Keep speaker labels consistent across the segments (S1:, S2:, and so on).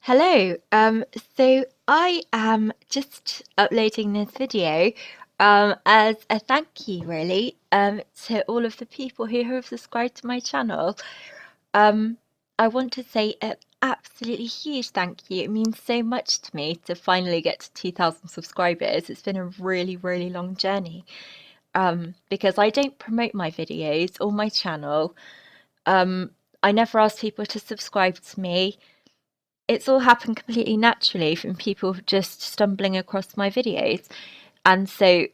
S1: Hello, so I am just uploading this video as a thank you really to all of the people who have subscribed to my channel. Um, I want to say an absolutely huge thank you. It means so much to me to finally get to 2,000 subscribers. It's been a really, really long journey because I don't promote my videos or my channel. Um, I never ask people to subscribe to me. It's all happened completely naturally from people just stumbling across my videos. And so,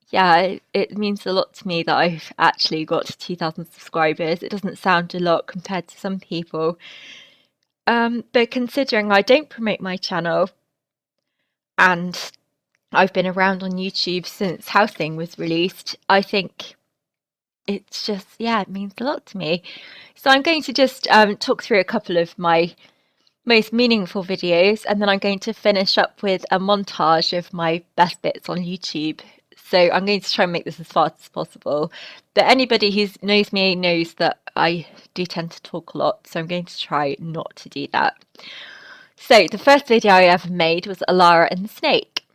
S1: yeah, it means a lot to me that I've actually got to 2,000 subscribers. It doesn't sound a lot compared to some people. But considering I don't promote my channel and I've been around on YouTube since Housing was released, I think it's just, yeah, it means a lot to me. So I'm going to just talk through a couple of my most meaningful videos, and then I'm going to finish up with a montage of my best bits on YouTube. So I'm going to try and make this as fast as possible. But anybody who knows me knows that I do tend to talk a lot, so I'm going to try not to do that. So the first video I ever made was Elara and the Snake.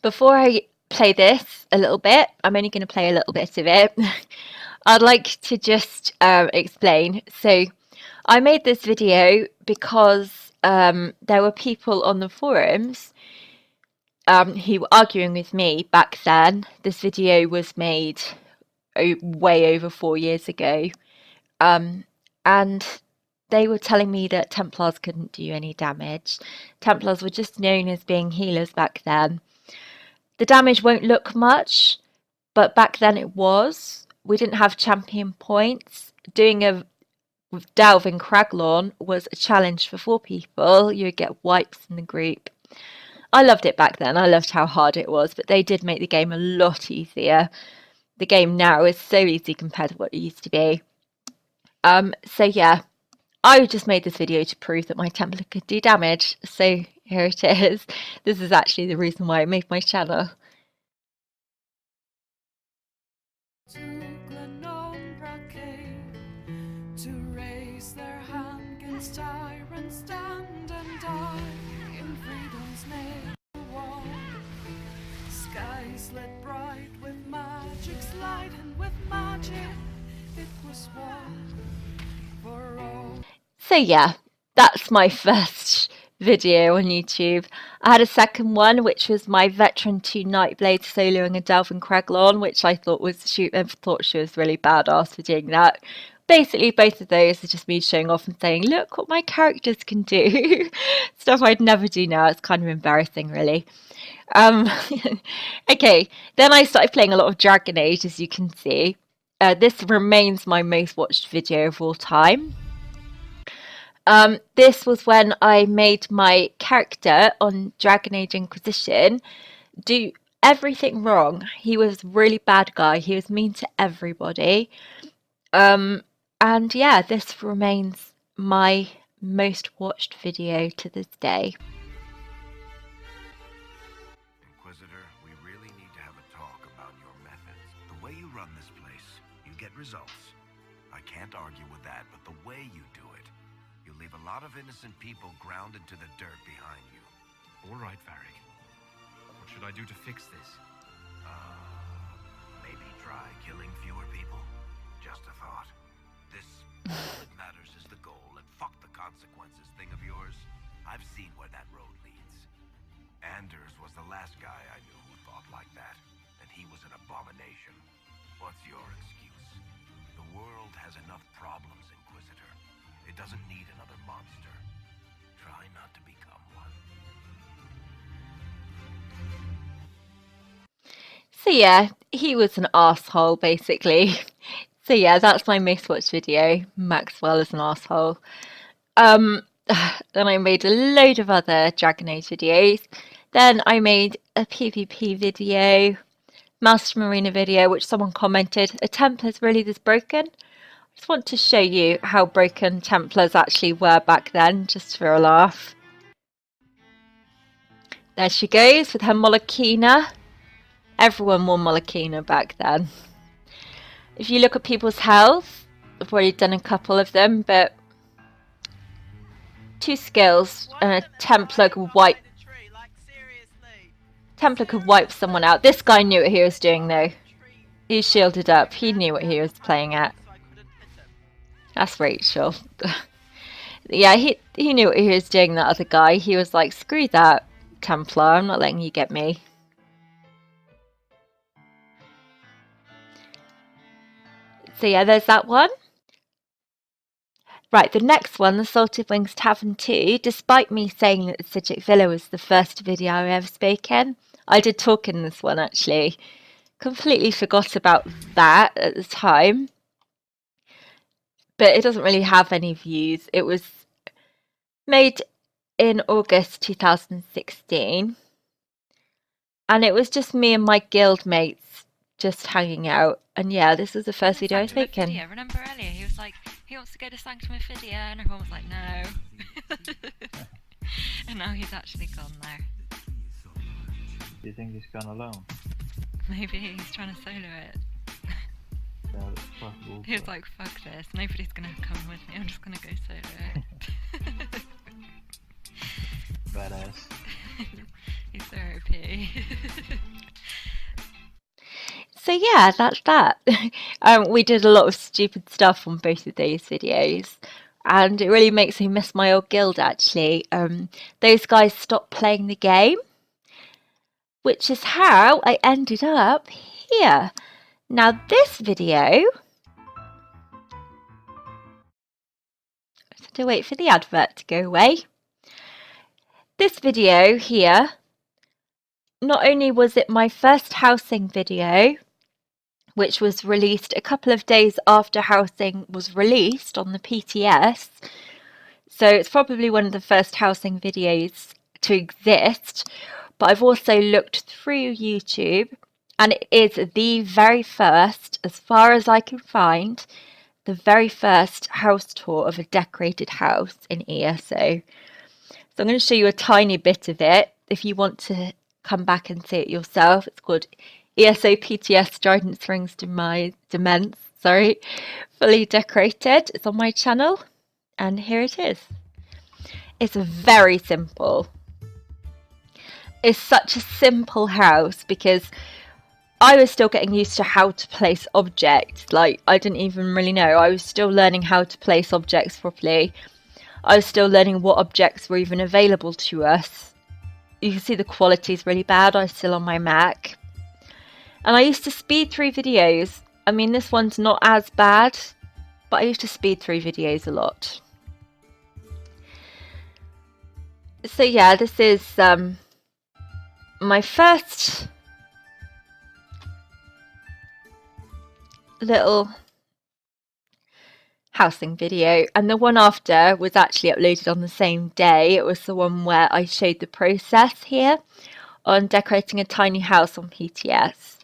S1: Before I play this a little bit, I'm only going to play a little bit of it. I'd like to just explain. So I made this video because there were people on the forums who were arguing with me back then. This video was made way over 4 years ago. And they were telling me that Templars couldn't do any damage. Templars were just known as being healers back then. The damage won't look much, but back then it was. We didn't have champion points. Doing a delve in Craglorn was a challenge for 4 people. You would get wipes in the group. I loved it back then. I loved how hard it was, but they did make the game a lot easier. The game now is so easy compared to what it used to be. So yeah, I just made this video to prove that my Templar could do damage. So here it is. This is actually the reason why I made my channel. To raise their hand against tyrants, stand and die in freedom's name. Walk. Skies lit bright with magic's light, and with magic it was one for all. So yeah, that's my first video on YouTube. I had a second one, which was my Veteran 2 Nightblade soloing a Delvin Craglorn, which I thought she was really badass for doing that. Basically, both of those are just me showing off and saying, look what my characters can do. Stuff I'd never do now. It's kind of embarrassing, really. Okay, then I started playing a lot of Dragon Age, as you can see. This remains my most watched video of all time. This was when I made my character on Dragon Age Inquisition do everything wrong. He was a really bad guy. He was mean to everybody. And yeah, this remains my most watched video to this day.
S2: Inquisitor, we really need to have a talk about your methods. The way you run this place, you get results. I can't argue with that, but the way you do it, you leave a lot of innocent people ground into the dirt behind you.
S3: All right, Varric. What should I do to fix this?
S2: Maybe try killing fewer people? Just a thought. All that matters is the goal, and fuck the consequences thing of yours. I've seen where that road leads. Anders was the last guy I knew who thought like that, and he was an abomination. What's your excuse? The world has enough problems, Inquisitor. It doesn't need another monster. Try not to become one.
S1: So yeah, he was an asshole basically. So yeah, that's my most watched video. Maxwell is an asshole. Then I made a load of other Dragon Age videos. Then I made a PvP video, Master Marina video, which someone commented, "Are Templars really this broken?" I just want to show you how broken Templars actually were back then, just for a laugh. There she goes with her Molokina. Everyone wore Molokina back then. If you look at people's health, I've already done a couple of them, but 2 skills, and a Templar could wipe. Templar could wipe someone out. This guy knew what he was doing, though. He shielded up. He knew what he was playing at. That's Rachel. Yeah, he knew what he was doing, that other guy. He was like, screw that, Templar. I'm not letting you get me. So yeah, there's that one. Right, the next one, the Salted Wings Tavern 2, despite me saying that the Sidgwick Villa was the first video I ever spoke in, I did talk in this one actually. Completely forgot about that at the time. But it doesn't really have any views. It was made in August 2016. And it was just me and my guild mates just hanging out. And yeah, this was the first video I was making.
S4: Remember earlier, he was like, he wants to go to Sanctum Ophidia, and everyone was like, no. And now he's actually gone there.
S5: Do you think he's gone alone?
S4: Maybe he's trying to solo it.
S5: Yeah, that's possible.
S4: He was like, fuck this, nobody's gonna come with me, I'm just gonna go solo it.
S5: Badass.
S4: He's so OP.
S1: So yeah, that's that. We did a lot of stupid stuff on both of those videos. And it really makes me miss my old guild, actually. Those guys stopped playing the game, which is how I ended up here. Now this video, I have to wait for the advert to go away. This video here, not only was it my first housing video, which was released a couple of days after housing was released on the PTS, so it's probably one of the first housing videos to exist, but I've also looked through YouTube, and it is the very first, as far as I can find, the very first house tour of a decorated house in ESO. So I'm going to show you a tiny bit of it. If you want to come back and see it yourself, it's called ESO PTS Strident Rings Demence, fully decorated. It's on my channel, and here it is. It's very simple. It's such a simple house because I was still getting used to how to place objects. Like, I didn't even really know. I was still learning how to place objects properly. I was still learning what objects were even available to us. You can see the quality is really bad. I'm still on my Mac. And I used to speed through videos. I mean, this one's not as bad, but I used to speed through videos a lot. So yeah, this is my first little housing video, and the one after was actually uploaded on the same day. It was the one where I showed the process here on decorating a tiny house on PTS.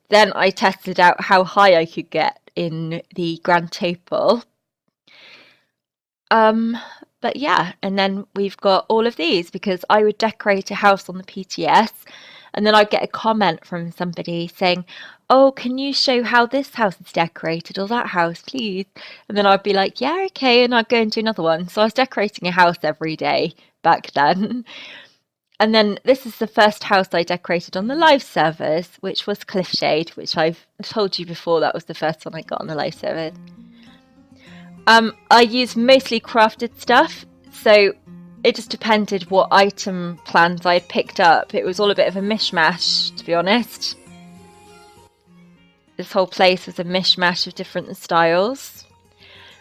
S1: Then I tested out how high I could get in the Grand Topol. But yeah, and then we've got all of these because I would decorate a house on the PTS, and then I'd get a comment from somebody saying, oh, can you show how this house is decorated, or that house, please? And then I'd be like, yeah, okay, and I'd go and do another one. So I was decorating a house every day back then. And then this is the first house I decorated on the live servers, which was Cliffshade, which I've told you before, that was the first one I got on the live servers. I used mostly crafted stuff, so it just depended what item plans I had picked up. It was all a bit of a mishmash, to be honest. This whole place was a mishmash of different styles.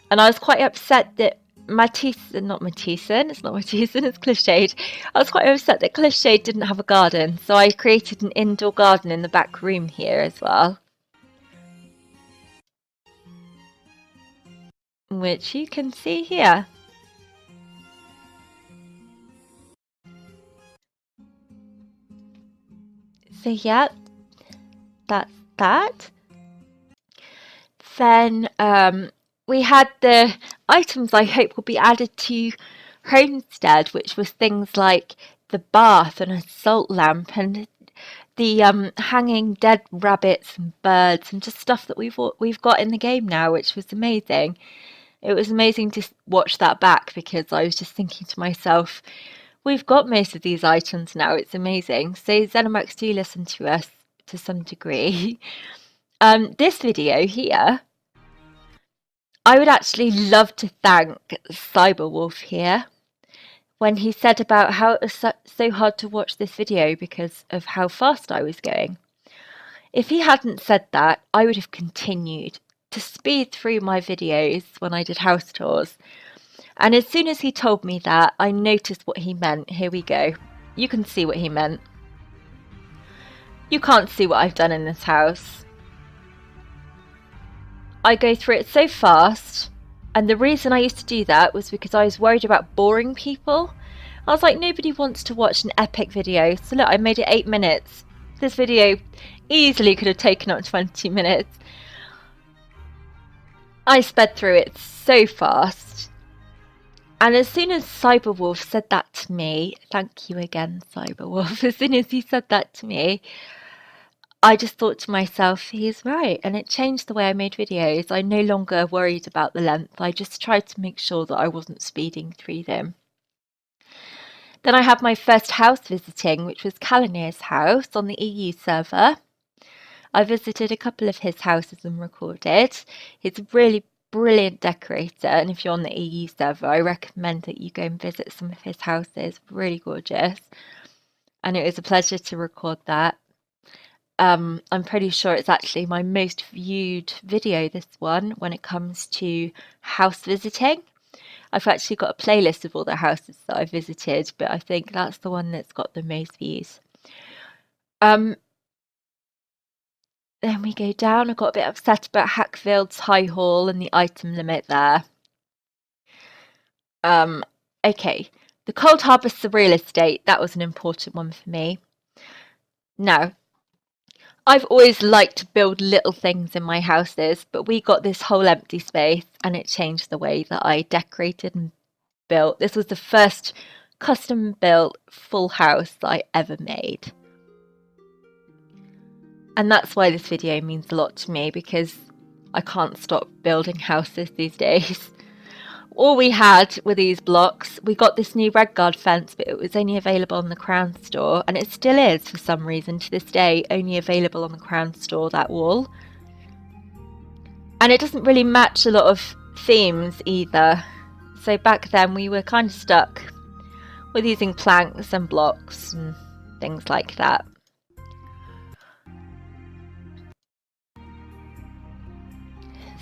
S1: And I was quite upset that it's not Cliffshade. I was quite upset that Cliffshade didn't have a garden, so I created an indoor garden in the back room here as well. Which you can see here. So yeah, that's that. Then we had the items I hope will be added to Homestead, which was things like the bath and a salt lamp and the hanging dead rabbits and birds and just stuff that we've got in the game now, which was amazing. It was amazing to watch that back because I was just thinking to myself, we've got most of these items now. It's amazing. So Zenimax, do listen to us to some degree. This video here, I would actually love to thank Cyberwolf here when he said about how it was so hard to watch this video because of how fast I was going. If he hadn't said that, I would have continued to speed through my videos when I did house tours. And as soon as he told me that, I noticed what he meant. Here we go. You can see what he meant. You can't see what I've done in this house. I go through it so fast, and the reason I used to do that was because I was worried about boring people. I was like, nobody wants to watch an epic video. So look, I made it 8 minutes. This video easily could have taken up 20 minutes. I sped through it so fast. And as soon as Cyberwolf said that to me, thank you again, Cyberwolf. As soon as he said that to me, I just thought to myself, he's right. And it changed the way I made videos. I no longer worried about the length. I just tried to make sure that I wasn't speeding through them. Then I had my first house visiting, which was Kalanir's house on the EU server. I visited a couple of his houses and recorded. He's a really brilliant decorator, and if you're on the EU server, I recommend that you go and visit some of his houses. Really gorgeous. And it was a pleasure to record that. I'm pretty sure it's actually my most viewed video, this one, when it comes to house visiting. I've actually got a playlist of all the houses that I visited, but I think that's the one that's got the most views. Then we go down. I got a bit upset about Hackfield's High Hall and the item limit there. Okay, the Cold Harbour Surreal Estate, that was an important one for me. Now, I've always liked to build little things in my houses, but we got this whole empty space and it changed the way that I decorated and built. This was the first custom built full house that I ever made. And that's why this video means a lot to me, because I can't stop building houses these days. All we had were these blocks. We got this new red guard fence, but it was only available on the Crown store, and it still is for some reason to this day, only available on the Crown store, that wall. And it doesn't really match a lot of themes either. So back then we were kind of stuck with using planks and blocks and things like that.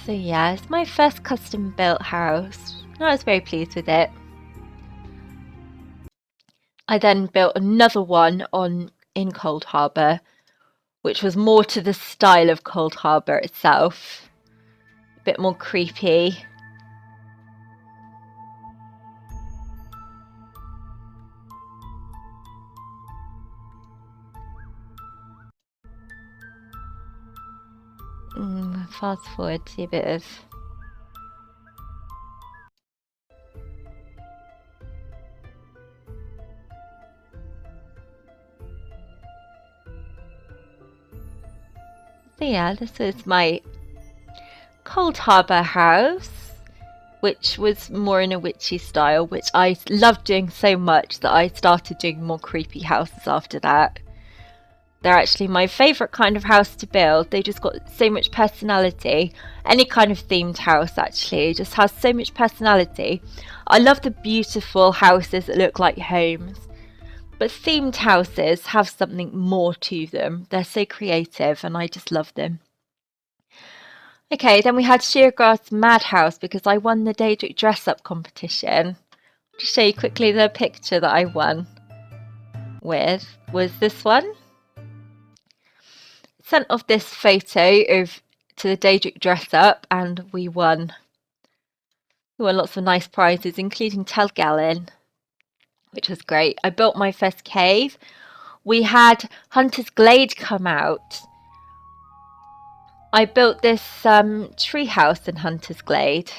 S1: So yeah, it's my first custom built house. I was very pleased with it. I then built another one in Cold Harbour, which was more to the style of Cold Harbour itself. A bit more creepy. Fast forward to a bit of so yeah, this was my Cold Harbour house, which was more in a witchy style, which I loved doing so much that I started doing more creepy houses after that. They're actually my favourite kind of house to build. They just got so much personality. Any kind of themed house actually just has so much personality. I love the beautiful houses that look like homes. But themed houses have something more to them. They're so creative and I just love them. Okay, then we had Sheargrass Madhouse because I won the Daedric dress-up competition. To show you quickly the picture that I won with was this one. Sent off this photo to the Daedric dress-up and we won. We won lots of nice prizes, including Telgallon, which was great. I built my first cave. We had Hunter's Glade come out. I built this tree house in Hunter's Glade.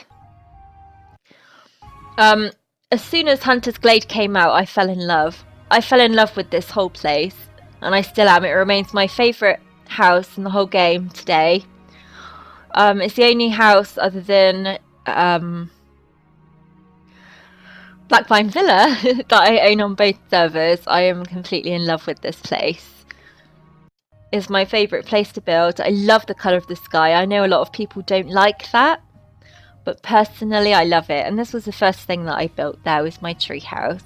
S1: As soon as Hunter's Glade came out, I fell in love. I fell in love with this whole place, and I still am. It remains my favourite house in the whole game today. It's the only house other than Blackvine Villa that I own on both servers. I am completely in love with this place. It's my favourite place to build. I love the colour of the sky. I know a lot of people don't like that, but personally I love it. And this was the first thing that I built there, was my tree house.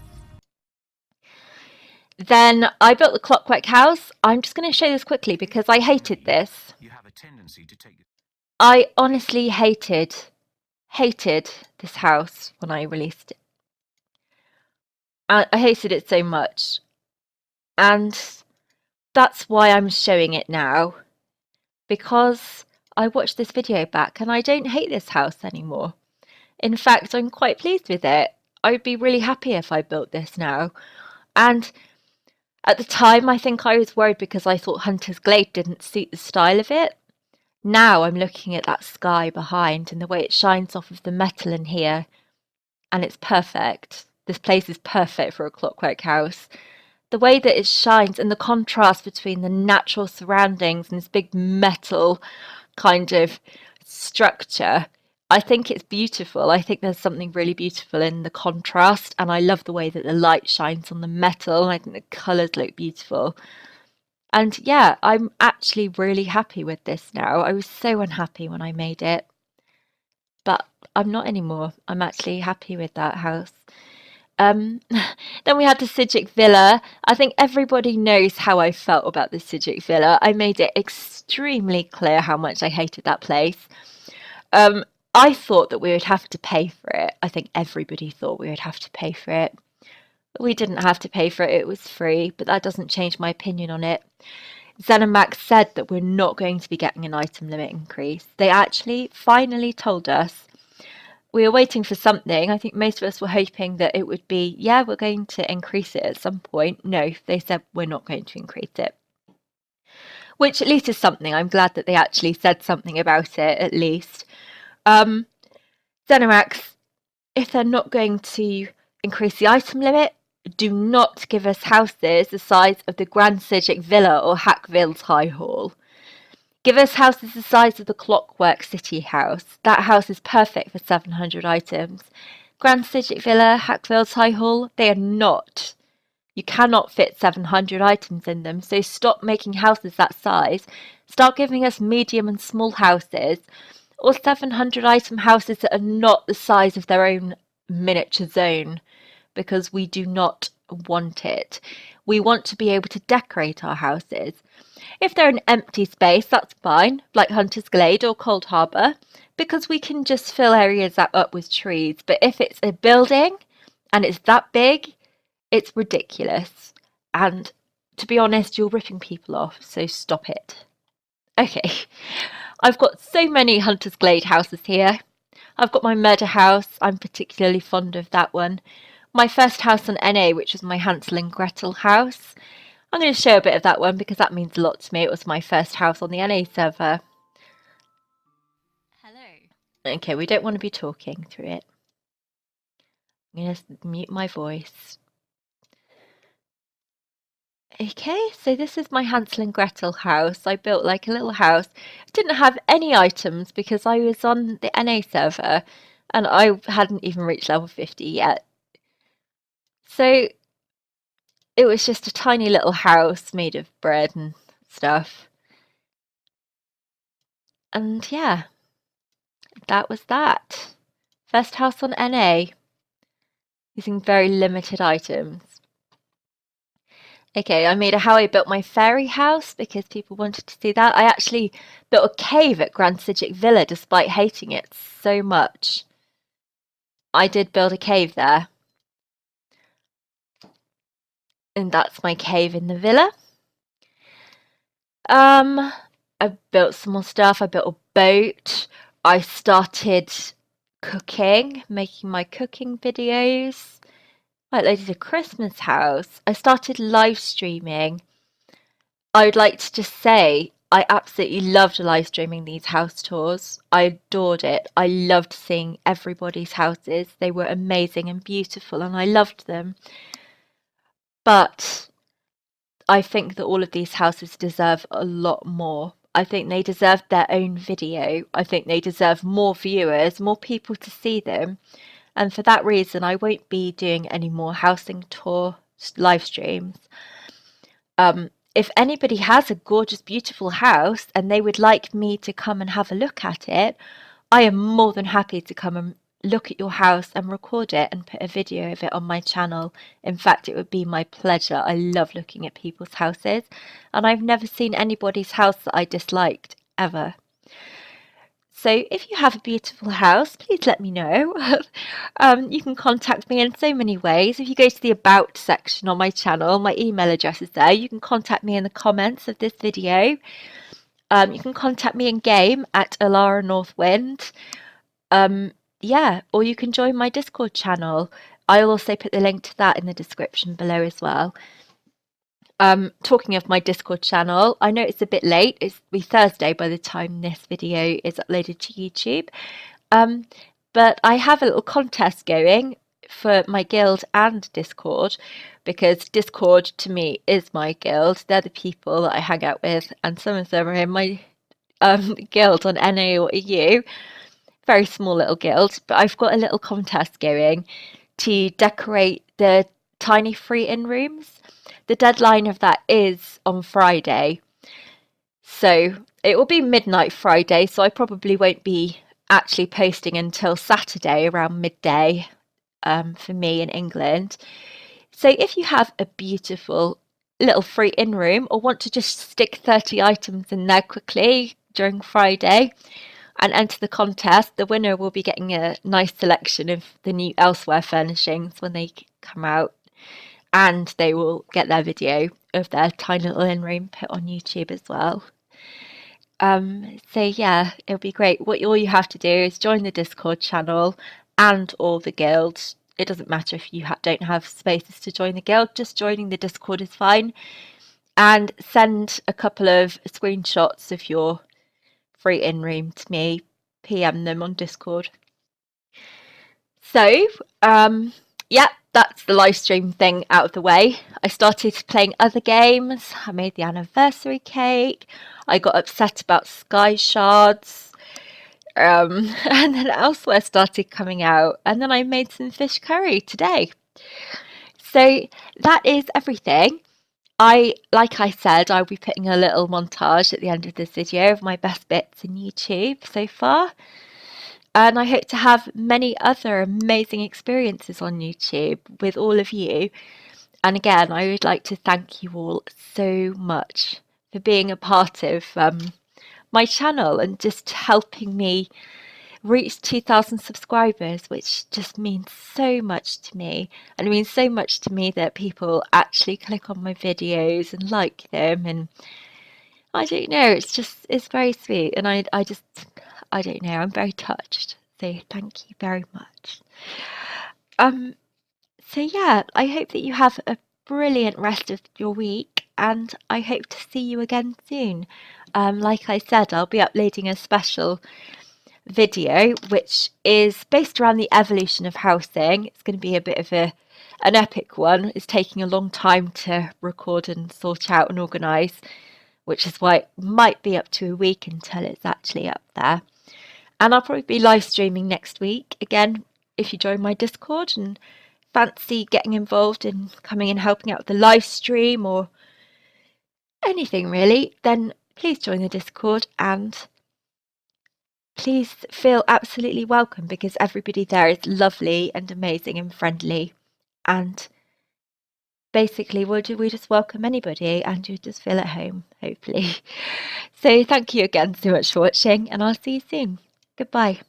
S1: Then I built the clockwork house. I'm just going to show this quickly because I hated this.
S2: You have a tendency to take
S1: I honestly hated this house when I released it. I hated it so much. And that's why I'm showing it now. Because I watched this video back and I don't hate this house anymore. In fact, I'm quite pleased with it. I'd be really happy if I built this now. And at the time, I think I was worried because I thought Hunter's Glade didn't suit the style of it. Now I'm looking at that sky behind and the way it shines off of the metal in here, and it's perfect. This place is perfect for a clockwork house. The way that it shines and the contrast between the natural surroundings and this big metal kind of structure, I think it's beautiful. I think there's something really beautiful in the contrast, and I love the way that the light shines on the metal. I think the colours look beautiful. And yeah, I'm actually really happy with this now. I was so unhappy when I made it, but I'm not anymore. I'm actually happy with that house. Then we had the Sijic Villa. I think everybody knows how I felt about the Sijic Villa. I made it extremely clear how much I hated that place. I thought that we would have to pay for it. I think everybody thought we would have to pay for it. We didn't have to pay for it. It was free, but that doesn't change my opinion on it. ZeniMax said that we're not going to be getting an item limit increase. They actually finally told us. We were waiting for something. I think most of us were hoping that it would be, yeah, we're going to increase it at some point. No, they said we're not going to increase it. Which at least is something. I'm glad that they actually said something about it, at least. ZeniMax, if they're not going to increase the item limit, do not give us houses the size of the Grand Sijic Villa or Hackville's High Hall. Give us houses the size of the Clockwork City house. That house is perfect for 700 items. Grand Sijic Villa, Hackville's High Hall, they are not. You cannot fit 700 items in them, so stop making houses that size. Start giving us medium and small houses, or 700 item houses that are not the size of their own miniature zone, because we do not want it. We want to be able to decorate our houses. If they're an empty space, that's fine, like Hunter's Glade or Cold Harbour, because we can just fill areas up with trees. But if it's a building and it's that big, it's ridiculous. And to be honest, you're ripping people off, so stop it. Okay, I've got so many Hunter's Glade houses here. I've got my murder house. I'm particularly fond of that one. My first house on NA, which was my Hansel and Gretel house. I'm going to show a bit of that one because that means a lot to me. It was my first house on the NA server.
S4: Hello.
S1: Okay, we don't want to be talking through it. I'm going to mute my voice. Okay, so this is my Hansel and Gretel house. I built like a little house. I didn't have any items because I was on the NA server and I hadn't even reached level 50 yet. So it was just a tiny little house made of bread and stuff. And yeah, that was that. First house on NA, using very limited items. Okay, I made a how I built my fairy house because people wanted to see that. I actually built a cave at Grand Sijic Villa despite hating it so much. I did build a cave there. And that's my cave in the villa. I built some more stuff. I built a boat. I started cooking, making my cooking videos. I uploaded a Christmas house. I started live streaming. I would like to just say I absolutely loved live streaming these house tours. I adored it. I loved seeing everybody's houses. They were amazing and beautiful and I loved them. But I think that all of these houses deserve a lot more. I think they deserve their own video. I think they deserve more viewers, more people to see them. And for that reason, I won't be doing any more housing tour live streams. If anybody has a gorgeous, beautiful house and they would like me to come and have a look at it, I am more than happy to come and look at your house and record it and put a video of it on my channel. In fact, it would be my pleasure. I love looking at people's houses, and I've never seen anybody's house that I disliked, ever. So if you have a beautiful house, please let me know. You can contact me in so many ways. If you go to the About section on my channel, my email address is there. You can contact me in the comments of this video. You can contact me in game at Elara Northwind. Yeah, or you can join my Discord channel. I'll also put the link to that in the description below as well. Talking of my Discord channel, I know it's a bit late. It's be Thursday by the time this video is uploaded to YouTube. But I have a little contest going for my guild and Discord, because Discord to me is my guild. They're the people that I hang out with, and some of them are in my guild on NA or EU. Very small little guild, but I've got a little contest going to decorate the tiny free-in rooms. The deadline of that is on Friday, so it will be midnight Friday, so I probably won't be actually posting until Saturday around midday for me in England. So if you have a beautiful little free-in room, or want to just stick 30 items in there quickly during Friday and enter the contest, the winner will be getting a nice selection of the new Elsewhere furnishings when they come out, and they will get their video of their tiny little in-room put on YouTube as well. So yeah, it'll be great. All you have to do is join the Discord channel and all the guilds. It doesn't matter if you don't have spaces to join the guild, just joining the Discord is fine. And send a couple of screenshots of your free in-room to me, PM them on Discord. So, yeah, that's the live stream thing out of the way. I started playing other games. I made the anniversary cake. I got upset about sky shards. And then Elsewhere started coming out. And then I made some fish curry today. So that is everything. Like I said, I'll be putting a little montage at the end of this video of my best bits in YouTube so far. And I hope to have many other amazing experiences on YouTube with all of you. And again, I would like to thank you all so much for being a part of my channel and just helping me reach 2,000 subscribers, which just means so much to me. And it means so much to me that people actually click on my videos and like them. And I don't know, it's very sweet. And I don't know, I'm very touched. So thank you very much. So yeah, I hope that you have a brilliant rest of your week, and I hope to see you again soon. Like I said, I'll be uploading a special video which is based around the evolution of housing. It's going to be a bit of an epic one. It's taking a long time to record and sort out and organise, which is why it might be up to a week until it's actually up there. And I'll probably be live streaming next week. Again, if you join my Discord and fancy getting involved in coming and helping out with the live stream or anything really, then please join the Discord and please feel absolutely welcome, because everybody there is lovely and amazing and friendly. And basically, we just welcome anybody and you just feel at home, hopefully. So thank you again so much for watching, and I'll see you soon. Goodbye.